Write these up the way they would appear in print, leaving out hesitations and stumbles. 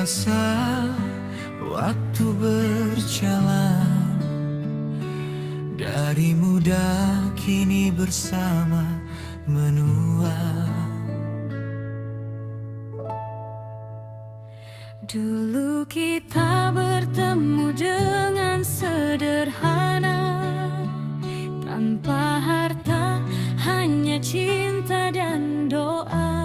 terasa waktu berjalan, dari muda kini bersama menua. Dulu kita bertemu dengan sederhana, tanpa harta, hanya cinta dan doa.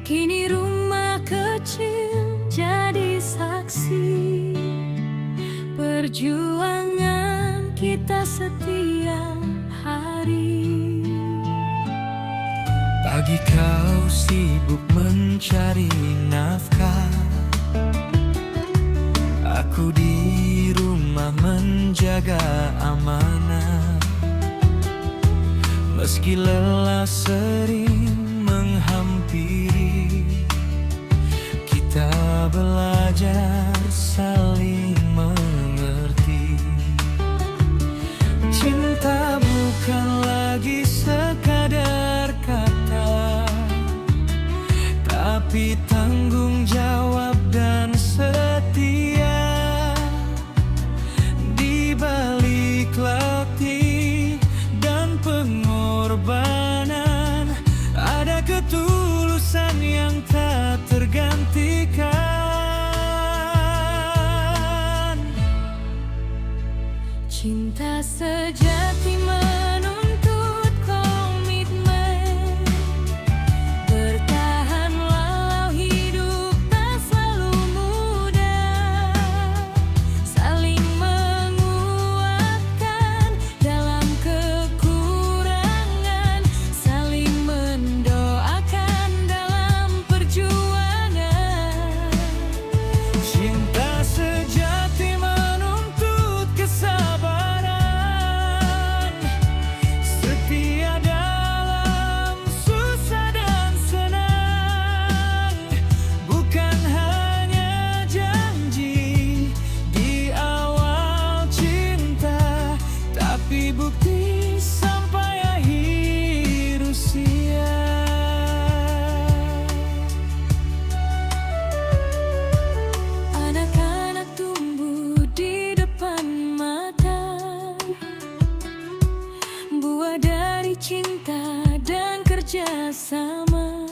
Kini rumah kecil jadi saksi perjuangan kita setiap hari. Pagi kau sibuk mencari nafkah, aku di rumah menjaga amanah. Meski lelah sering menghampiri, kita belajar saling mengerti. Cinta bukan lagi sekadar kata, tapi tanggung jawab dan setia. Di balik latih dan pengorbanan, ada ketulusan yang tak tergantikan. Cinta sejati menuntut komitmen, bertahan walau hidup tak selalu mudah, saling menguatkan dalam kekurangan, saling mendoakan dalam perjuangan. Cinta sejati menuntut kesabaran, setia dalam susah dan senang, bukan hanya janji di awal cinta, tapi bukti sampai akhir usia. Anak-anak tumbuh di depan mata, buah dari cinta dan kerjasama.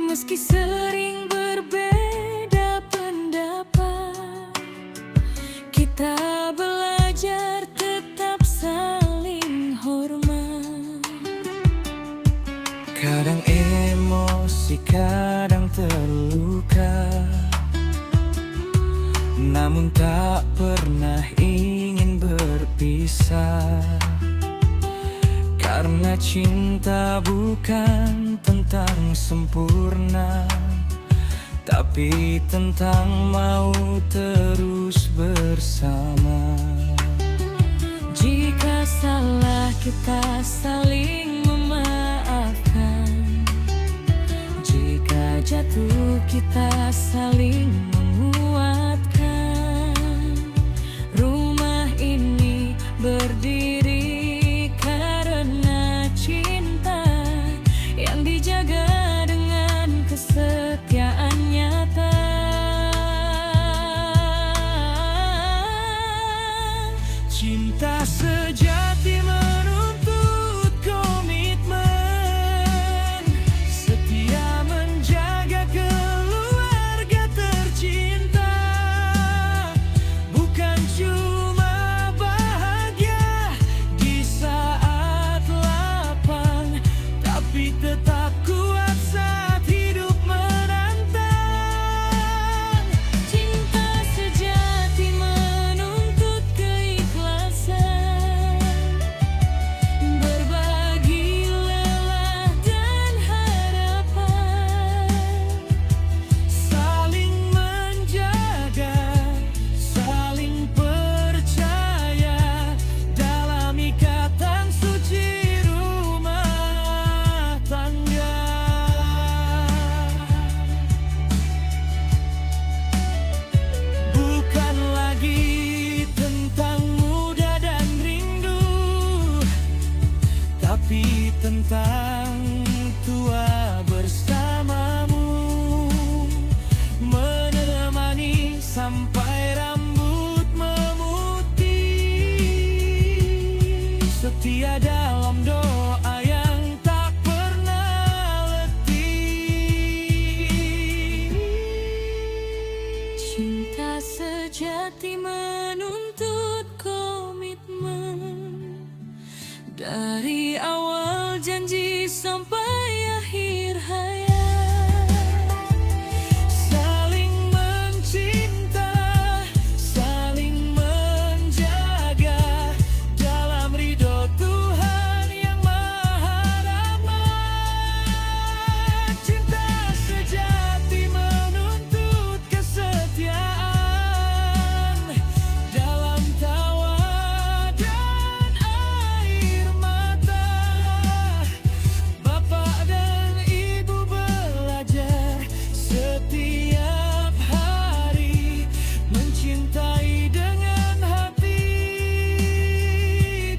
Meski sering berbeda pendapat, kita belajar tetap saling hormat. Kadang emosi, kadang terluka, namun tak pernah ingin berpisah. Karena cinta bukan tentang sempurna, tapi tentang mau terus bersama. Jika salah kita saling memaafkan, jika jatuh kita saling menguatkan. Rumah ini berdiri karena cinta yang dijaga dengan kesetiaan nyata. Cinta sejati menuntut komitmen, setia menjaga keluarga tercinta, bukan cuma bahagia di saat lapang, tapi tetap kuat saat hidup menantang. Cinta sejati menuntut keikhlasan, berbagi lelah dan harapan, Saling menjaga, saling percaya dalam ikatan suci rumah tangga. Bukan lagi tentang muda dan rindu, tapi tentang tua bersama. setia dalam doa yang tak pernah letih. Cinta sejati menuntut komitmen, dari awal janji sampai akhir hayat. Saling mencinta, saling menjaga dalam ridho Tuhan yang Maha Rahmat. Cinta sejati menuntut kesetiaan dalam tawa dan air mata. Bapak dan Ibu belajar setiap hari mencintai dengan hati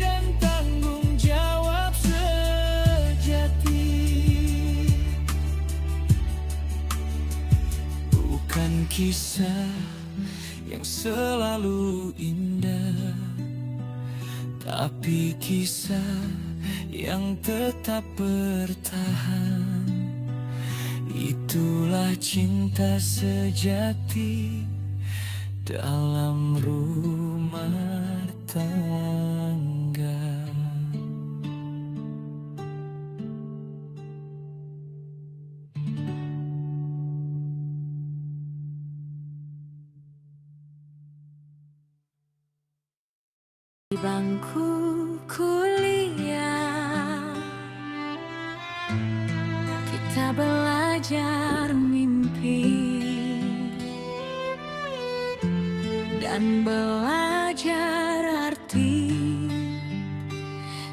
dan tanggung jawab sejati. Bukan kisah yang selalu indah, tapi kisah yang tetap bertahan. Itulah cinta sejati dalam rumah tangga. Di bangku kuliah, kita belajar mimpi dan belajar arti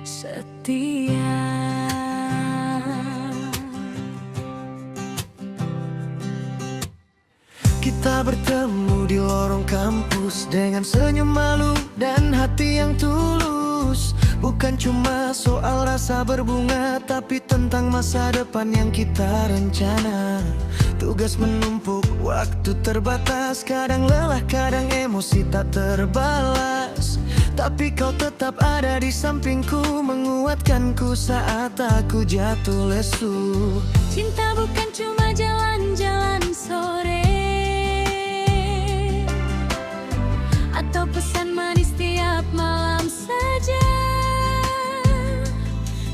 setia. Kita bertemu di lorong kampus dengan senyum malu dan hati yang tulus. Bukan cuma soal rasa berbunga, tapi tentang masa depan yang kita rencana. Tugas menumpuk, waktu terbatas, kadang lelah, kadang emosi tak terbalas. Tapi kau tetap ada di sampingku, menguatkanku saat aku jatuh lesu. Cinta bukan cuma jalan-jalan sore atau pesan manis tiap malam saja.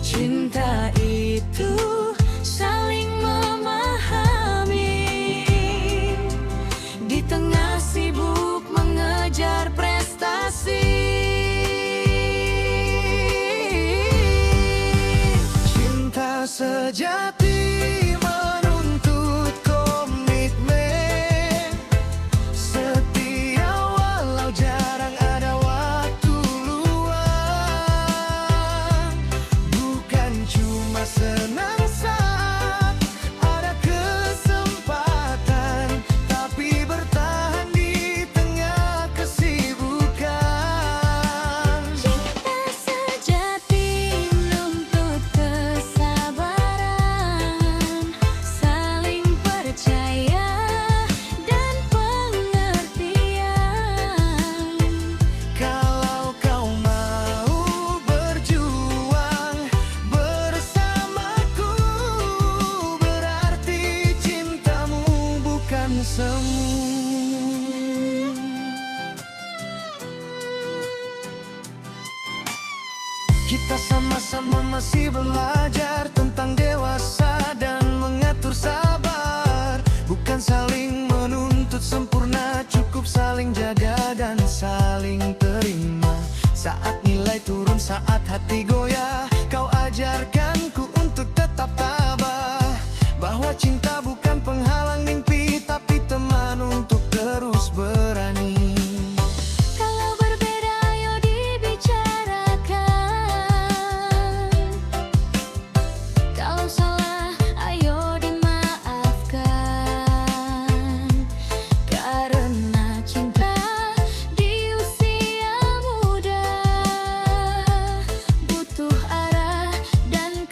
Cinta itu Saling memahami di tengah sibuk mengejar prestasi. cinta sejati menuntut komitmen setia walau jarang ada waktu luang. Bukan cuma senang saat ada kesempatan, tapi bertahan di tengah kesibukan. Cinta sejati menuntut kesabaran, saling percaya dan pengertian. Kalau kau mau berjuang bersamaku, berarti cintamu bukan semu. Kita sama-sama masih belajar tentang dewasa dan mengatur sabar. Bukan saling menuntut sempurna, cukup saling jaga dan saling terima. Saat nilai turun, saat hati goyah, kau ajarkanku untuk tetap tabah. Bahwa cinta bukan penghalang mimpi, tapi teman untuk terus berani. Kalau berbeda ayo dibicarakan, kalau salah ayo dimaafkan. Karena cinta di usia muda butuh arah dan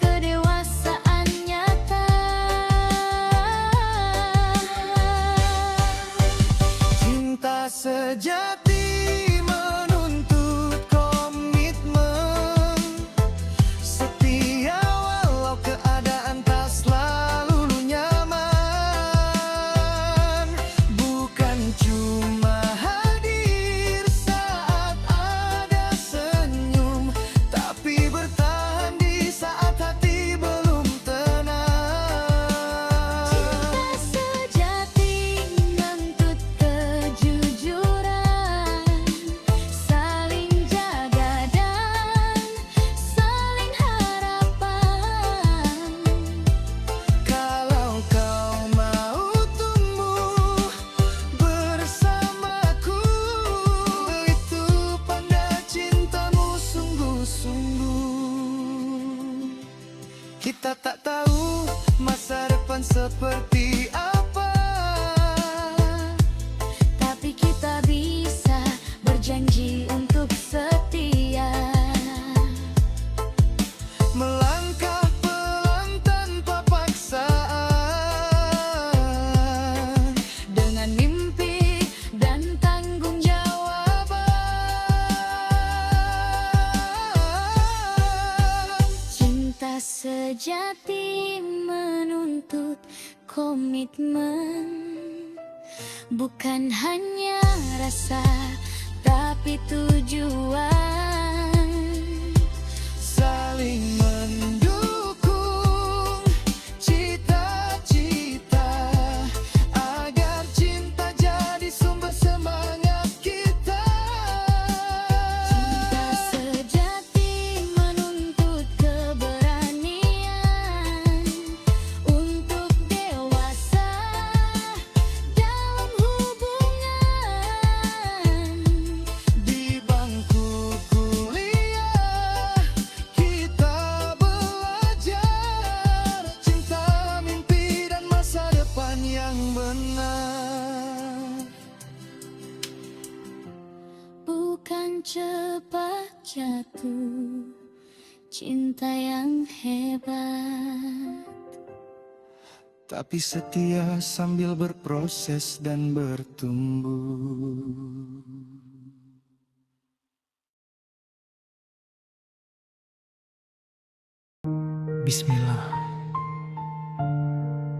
Kita tak tahu masa depan seperti apa, tapi kita bisa berjanji untuk setia. melangkah pelan tanpa paksaan, Dengan mimpi dan tanggung jawab. Cinta sejati menuntut komitmen, bukan hanya rasa tapi tujuan. saling mendukung cita-cita, agar cinta jadi sumber semangat kita. Cinta sejati menuntut keberanian untuk dewasa dalam hubungan. Di bangku kuliah kita belajar cinta, mimpi dan masa depan yang benar. Bukan cepat jatuh, cinta yang hebat. Tapi setia sambil berproses dan bertumbuh. Bismillah,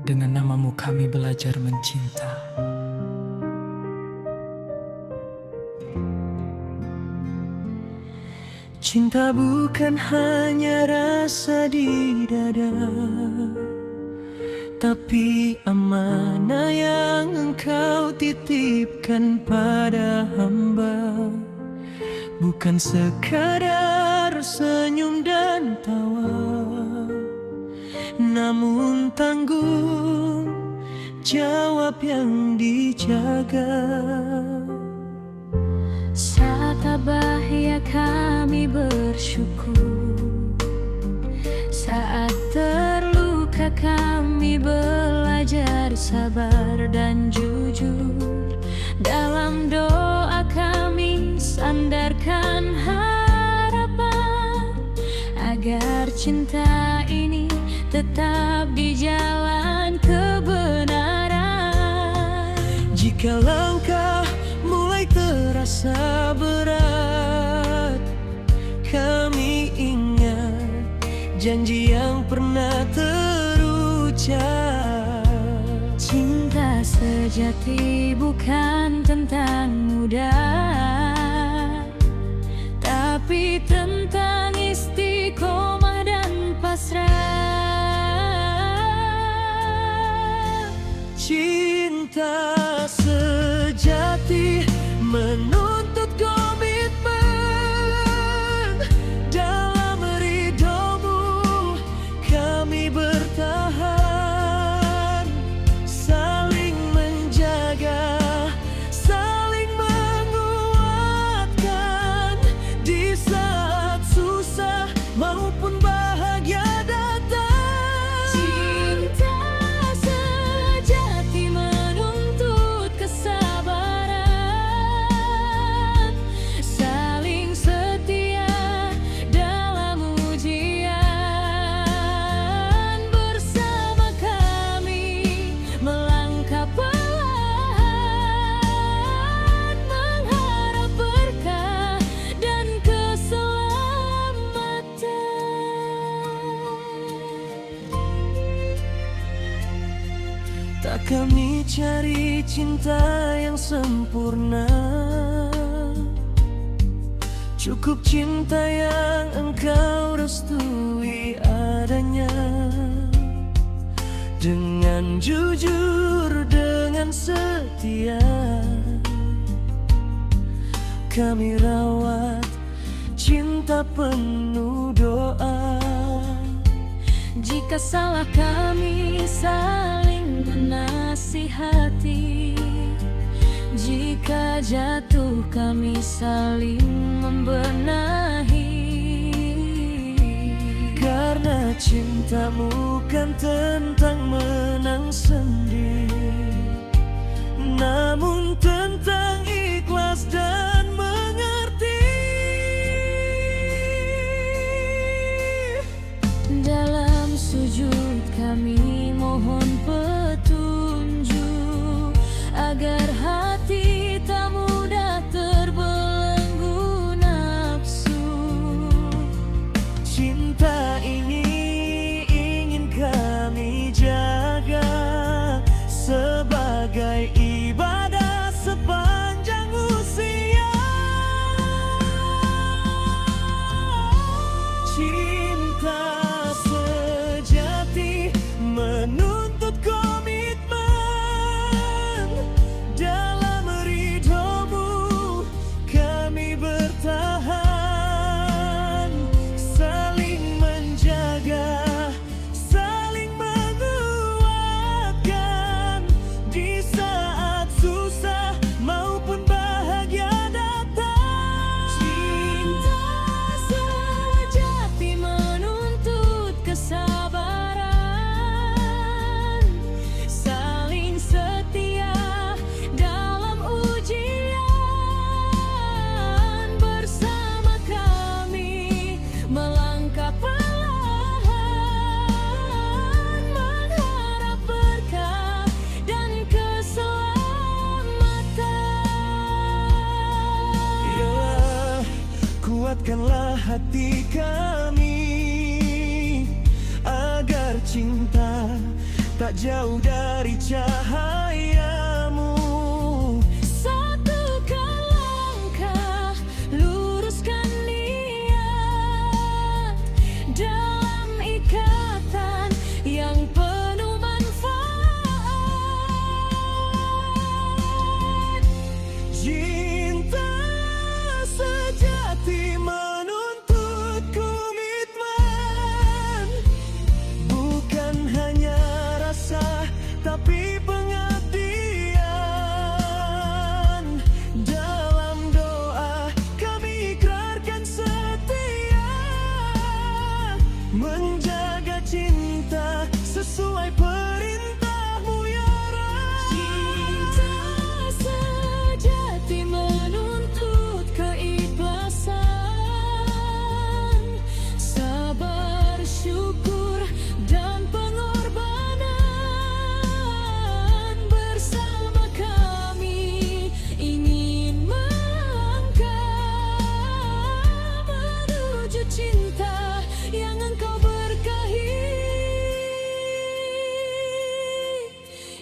dengan namamu kami belajar mencinta. Cinta bukan hanya rasa di dada, tapi amanah yang engkau titipkan pada hamba. Bukan sekadar senyum dan tawa, namun tanggung jawab yang dijaga. Saat tabah ya kami bersyukur, saat terluka kami belajar sabar dan jujur. Dalam doa kami sandarkan harapan, agar cinta ini tetap di jalan kebenaran. Jika langkah mulai terasa berat, kami ingat janji yang pernah terucap. Cinta sejati bukan tentang mudah, tapi tentang istiqomah dan pasrah. Cinta sejati menuntut komitmen, dalam ridhomu kami bertahan, saling menjaga, saling menguatkan di saat susah maupun bahagia datang. Cinta sejati menuntut kesabaran, saling setia dalam ujian. Bersama kami melangkah pelan, mengharap berkah dan keselamatan. Tak kami cari cinta yang sempurna, cukup cinta yang engkau restui adanya. Dengan jujur, dengan setia, kami rawat cinta penuh doa. Jika salah kami saling menasihati, jika jatuh kami saling membenahi. Karena cintamu kan tentang menang sendiri, namun tentang ikhlas dan mengerti. Dalam sujud kami mohon petunjuk, agar hati tak mudah terbelenggu nafsu. Cinta ini ingin kami jaga sebagai ibadah sepanjang usia. Cinta sejati menuntut komitmen. Dalam ridhomu kami bertahan, saling menjaga, saling menguatkan di saat susah maupun bahagia datang. Cinta sejati menuntut kesabaran, saling setia dalam ujian. Bersama kami melangkah perlahan, mengharap berkah dan keselamatan. Ya, kuatkanlah hati kami agar cinta tak jauh dari cahayamu. Satukan langkah, luruskan niat dalam ikatan yang penuh manfaat. Cinta sejati menuntut komitmen, bukan hanya rasa tapi pengabdian. Dalam doa kami ikrarkan setia, menjaga cinta sesuai perintahmu ya Rabb. Cinta sejati menuntut keikhlasan, sabar, syukur, dan pengorbanan. Bersama kami ingin melangkah menuju cinta yang engkau berkahi.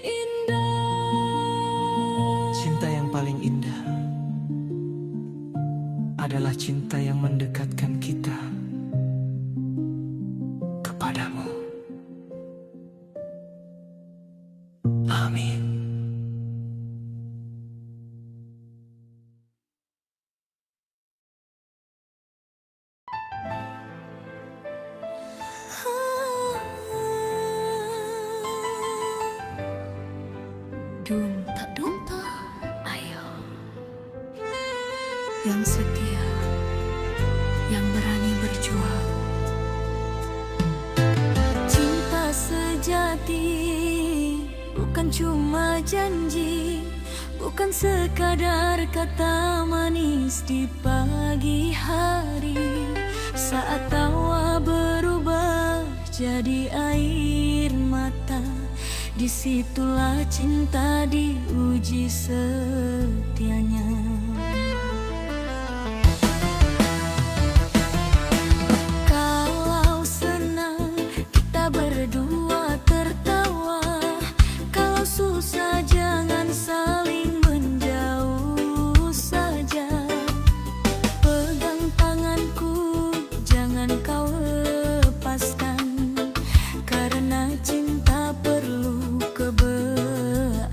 Indah. Cinta yang paling indah adalah cinta yang mendekatkan kita kepadamu. Amin. Dunta, ayo. Yang setia, yang berani berjuang. Cinta sejati bukan cuma janji, bukan sekadar kata manis di pagi hari. Saat tawa berubah jadi air mata, disitulah cinta diuji setianya. Kalau senang kita berdua tertawa, kalau susah jangan saling menjauh saja. Pegang tanganku, jangan kau lepaskan, karena cinta perlu keberanian.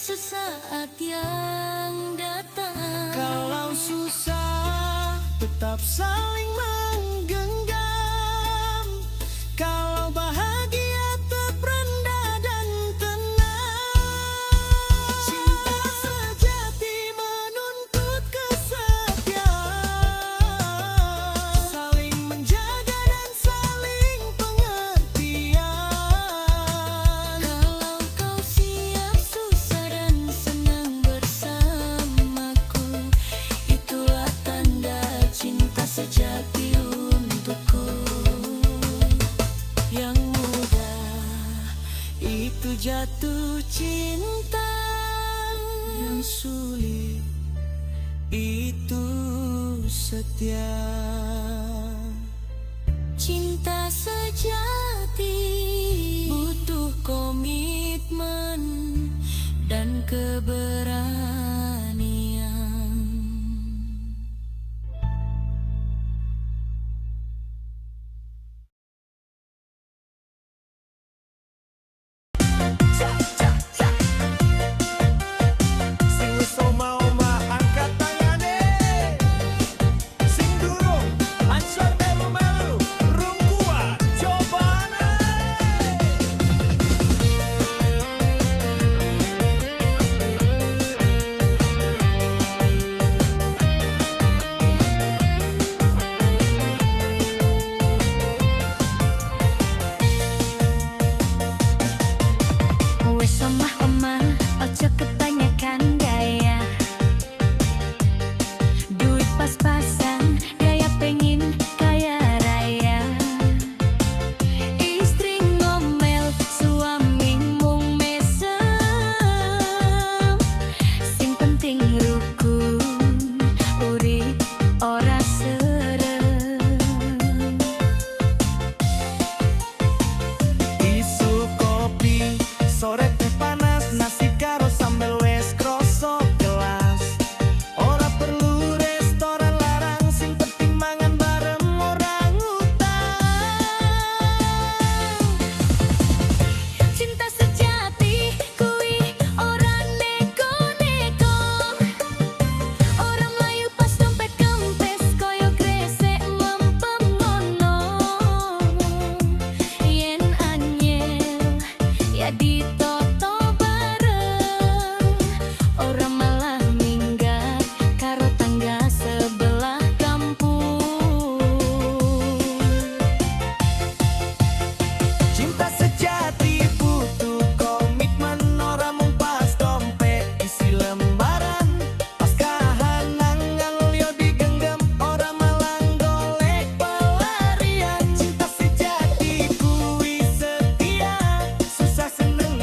sesaat yang datang. Kalau susah tetap saling menggenggam. Kalau bahagia tetap rendah dan tenang. Cinta sejati menuntut kesetiaan, saling menjaga dan saling pengertian. Kalau kau siap susah dan senang bersamaku, itulah tanda cinta sejati untukku. Yang mudah Itu jatuh cinta, yang sulit itu setia. cinta sejati butuh komitmen dan keberanian. Sing wis oma-oma angkat tangane. Sing durung ancur melu-melu rung kuat cobane. Wes omah-omah, ojo kebanyakan gaya. Duit pas-pasan, gaya pengen kaya raya. Istri ngomel, suami mung mesem. Sing penting rukun, urip ora serem. Isu kopi, sore teh panas, nasi karo sambel wes kroso gelas. Ora perlu restoran larang, sing penting mangan bareng orang utang. Cinta sejati kuwi ora neko-neko. Ora mlayu pas dompet kempes koyo kresek mempem ngono. Yen anyel ya ditoto bareng, ora malah minggat karo tangga sebelah kampung. Cinta sejati butuh komitmen, ora mung pas dompet isi lembaran. Pas kahanangan yo digenggam, ora malah golek pelarian. Cinta sejati kuwi setia, susah seneng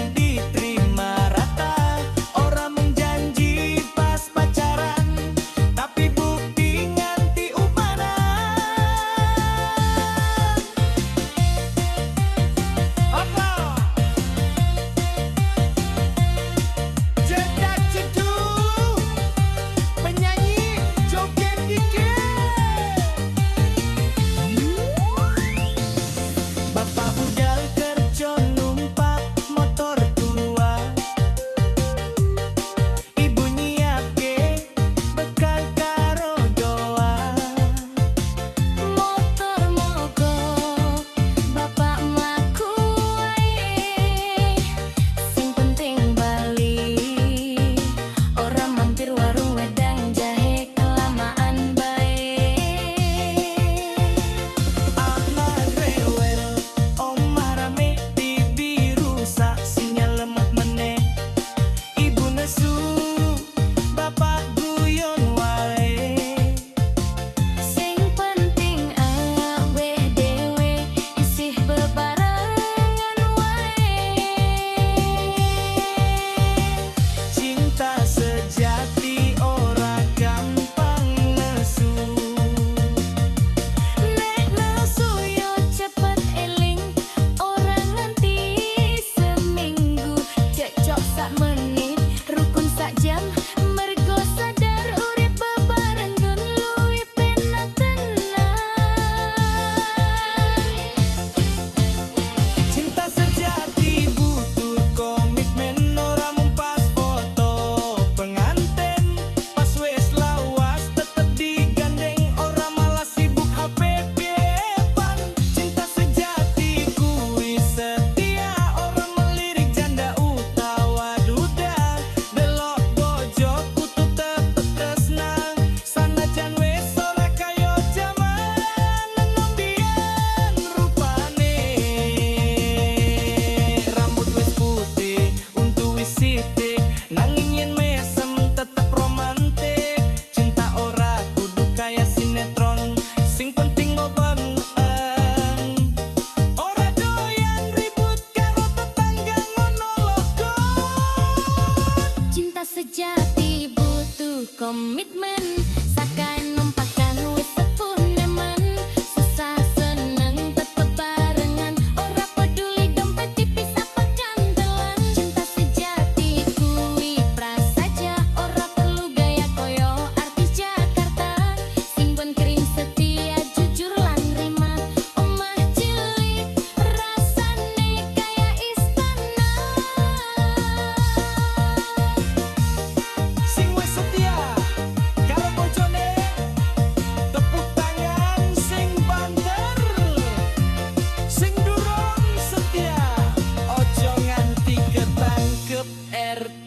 Cep RT